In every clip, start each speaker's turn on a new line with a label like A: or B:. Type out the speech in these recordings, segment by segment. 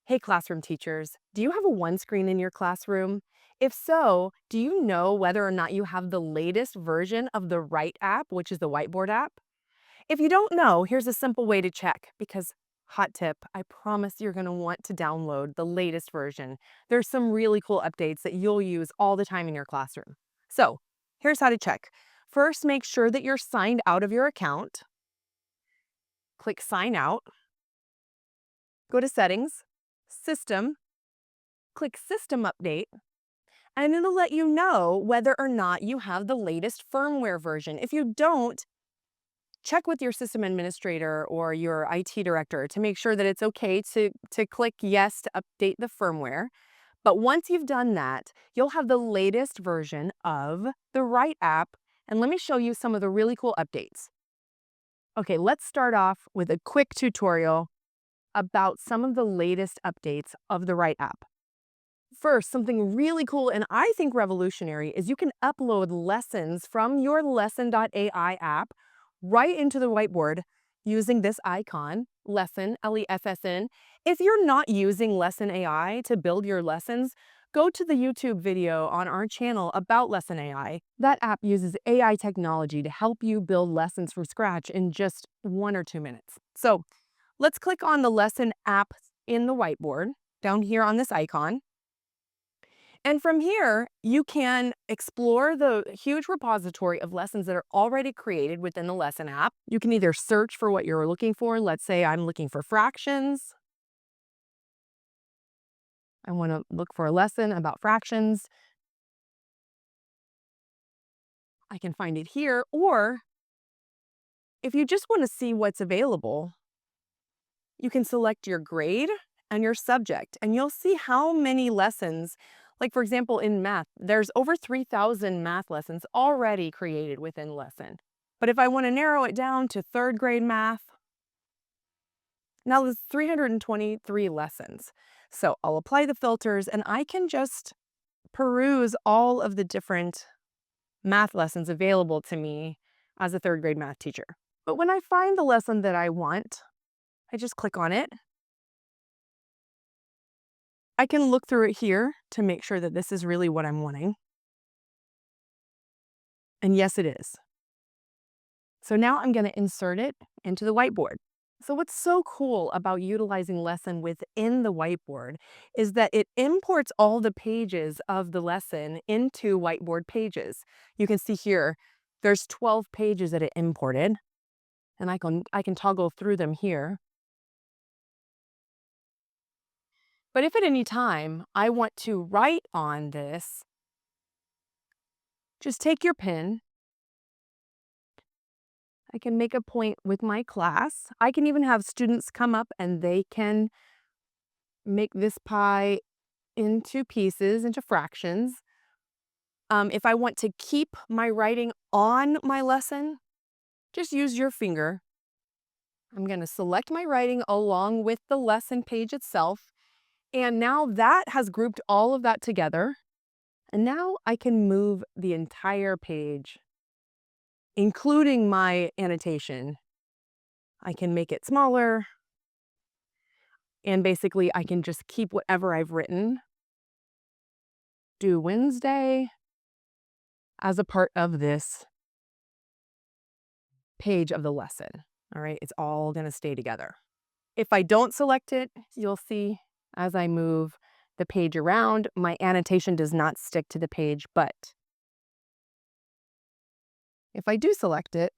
A: Hey, classroom teachers, do you have a one screen in your classroom? If so, do you know whether or not you have the latest version of the Write app, which is the Whiteboard app? If you don't know, here's a simple way to check because, hot tip, I promise you're going to want to download the latest version. There's some really cool updates that you'll use all the time in your classroom. So, here's how to check. First, make sure that you're signed out of your account. Click Sign Out. Go to Settings, System, click System Update, and it'll let you know whether or not you have the latest firmware version. If you don't, check with your system administrator or your IT director to make sure that it's okay to click yes to update the firmware. But once you've done that, you'll have the latest version of the Write app. And let me show you some of the really cool updates. Okay, let's start off with a quick tutorial about some of the latest updates of the Write app. First, something really cool and I think revolutionary is you can upload lessons from your Lessn.ai app right into the whiteboard using this icon, Lessn, L-E-S-S-N. If you're not using Lessn.ai to build your lessons, go to the YouTube video on our channel about Lessn.ai. That app uses AI technology to help you build lessons from scratch in just 1 or 2 minutes. So let's click on the Lessn app in the whiteboard down here on this icon. And from here, you can explore the huge repository of lessons that are already created within the Lessn app. You can either search for what you're looking for. Let's say I'm looking for fractions. I want to look for a lesson about fractions. I can find it here. Or if you just want to see what's available, you can select your grade and your subject, and you'll see how many lessons. Like, for example, in math, there's over 3,000 math lessons already created within Lessn. But if I want to narrow it down to 3rd grade math, now there's 323 lessons. So I'll apply the filters and I can just peruse all of the different math lessons available to me as a 3rd grade math teacher. But when I find the lesson that I want, I just click on it. I can look through it here to make sure that this is really what I'm wanting. And yes, it is. So now I'm going to insert it into the whiteboard. So what's so cool about utilizing Lessn within the whiteboard is that it imports all the pages of the lesson into whiteboard pages. You can see here, there's 12 pages that it imported, and I can toggle through them here. But if at any time I want to write on this, just take your pen. I can make a point with my class. I can even have students come up and they can make this pie into pieces, into fractions. If I want to keep my writing on my lesson, just use your finger. I'm going to select my writing along with the lesson page itself. And now that has grouped all of that together. And now I can move the entire page, including my annotation. I can make it smaller. And basically, I can just keep whatever I've written, do Wednesday as a part of this page of the lesson. All right, it's all going to stay together. If I don't select it, you'll see as I move the page around, my annotation does not stick to the page, but if I do select it,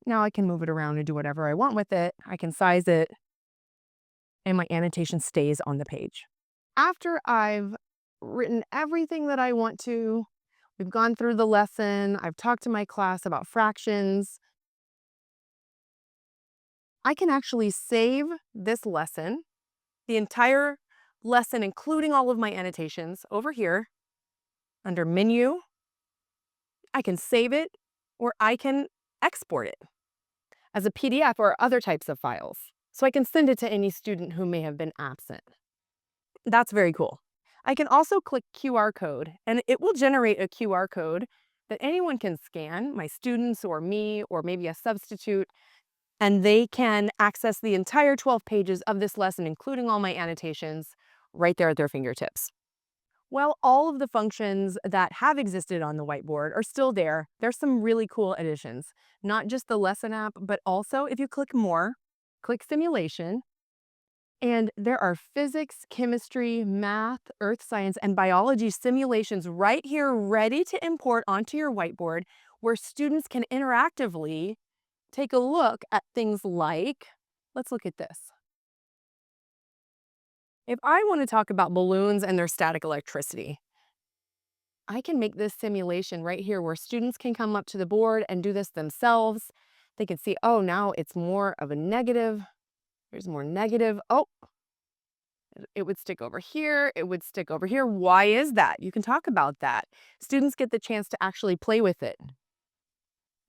A: now I can move it around and do whatever I want with it. I can size it, and my annotation stays on the page. After I've written everything that I want to, we've gone through the lesson, I've talked to my class about fractions, I can actually save this lesson, the entire lesson, including all of my annotations, over here under Menu. I can save it, or I can export it as a PDF or other types of files. So I can send it to any student who may have been absent. That's very cool. I can also click QR code, and it will generate a QR code that anyone can scan, my students or me, or maybe a substitute. and they can access the entire 12 pages of this lesson, including all my annotations, right there at their fingertips. Well, all of the functions that have existed on the whiteboard are still there. There's some really cool additions, not just the lesson app, but also if you click more, click simulation, and there are physics, chemistry, math, earth science, and biology simulations right here ready to import onto your whiteboard where students can interactively take a look at things like, let's look at this. If I want to talk about balloons and their static electricity, I can make this simulation right here where students can come up to the board and do this themselves. They can see, oh, now it's more of a negative. There's more negative. Oh, it would stick over here. It would stick over here. Why is that? You can talk about that. Students get the chance to actually play with it.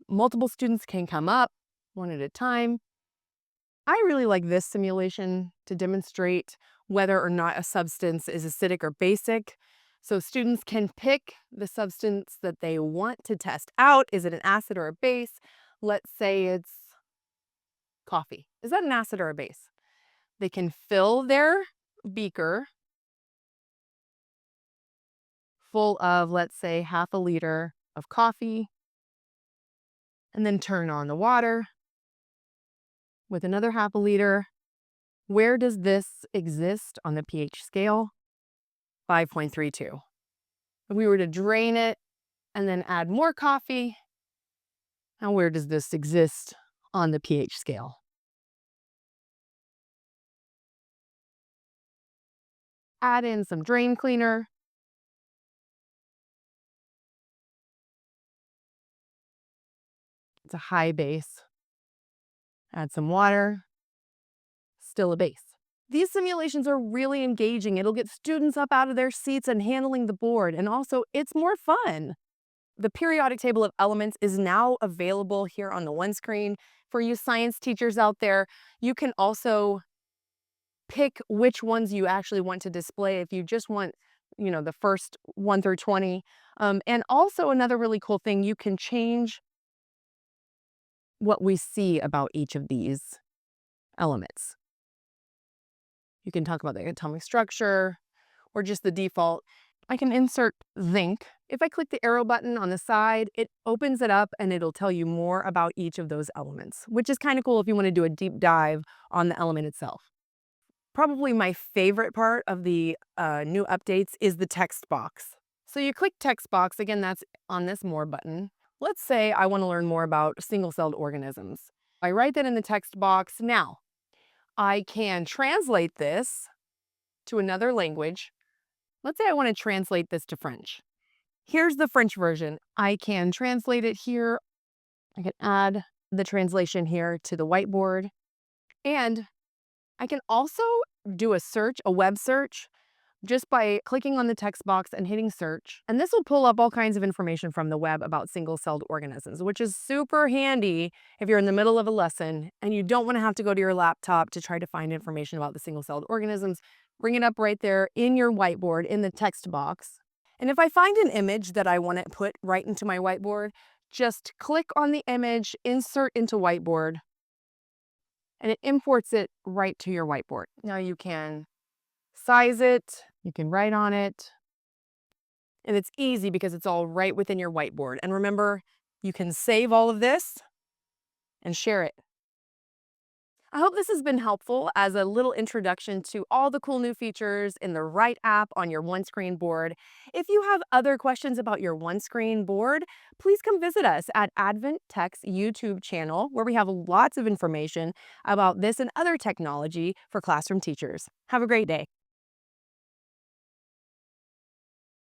A: Multiple students can come up one at a time. I really like this simulation to demonstrate whether or not a substance is acidic or basic. So students can pick the substance that they want to test out. Is it an acid or a base? Let's say it's coffee. Is that an acid or a base? They can fill their beaker full of, let's say, half a liter of coffee, and then turn on the water with another half a liter. Where does this exist on the pH scale? 5.32. If we were to drain it and then add more coffee, now where does this exist on the pH scale? Add in some drain cleaner. It's a high base. Add some water. Still a base. These simulations are really engaging. It'll get students up out of their seats and handling the board. And also, it's more fun. The periodic table of elements is now available here on the Onescreen. For you science teachers out there, you can also pick which ones you actually want to display if you just want, the first 1 through 20. And also another really cool thing, you can change what we see about each of these elements. You can talk about the atomic structure or just the default. I can insert zinc. If I click the arrow button on the side, it opens it up and it'll tell you more about each of those elements, which is kind of cool if you want to do a deep dive on the element itself. Probably my favorite part of the new updates is the text box. So you click text box, again, that's on this more button. Let's say I want to learn more about single-celled organisms. I write that in the text box. Now, I can translate this to another language. Let's say I want to translate this to French. Here's the French version. I can translate it here. I can add the translation here to the whiteboard. And I can also do a search, a web search, just by clicking on the text box and hitting search. And this will pull up all kinds of information from the web about single-celled organisms, which is super handy if you're in the middle of a lesson and you don't want to have to go to your laptop to try to find information about the single-celled organisms. Bring it up right there in your whiteboard in the text box. And if I find an image that I want to put right into my whiteboard, just click on the image, insert into whiteboard, and it imports it right to your whiteboard. Now you can size it, you can write on it, and it's easy because it's all right within your whiteboard. And remember, you can save all of this and share it. I hope this has been helpful as a little introduction to all the cool new features in the Write app on your Onescreen board. If you have other questions about your Onescreen board, please come visit us at Advent Tech's YouTube channel, where we have lots of information about this and other technology for classroom teachers. Have a great day.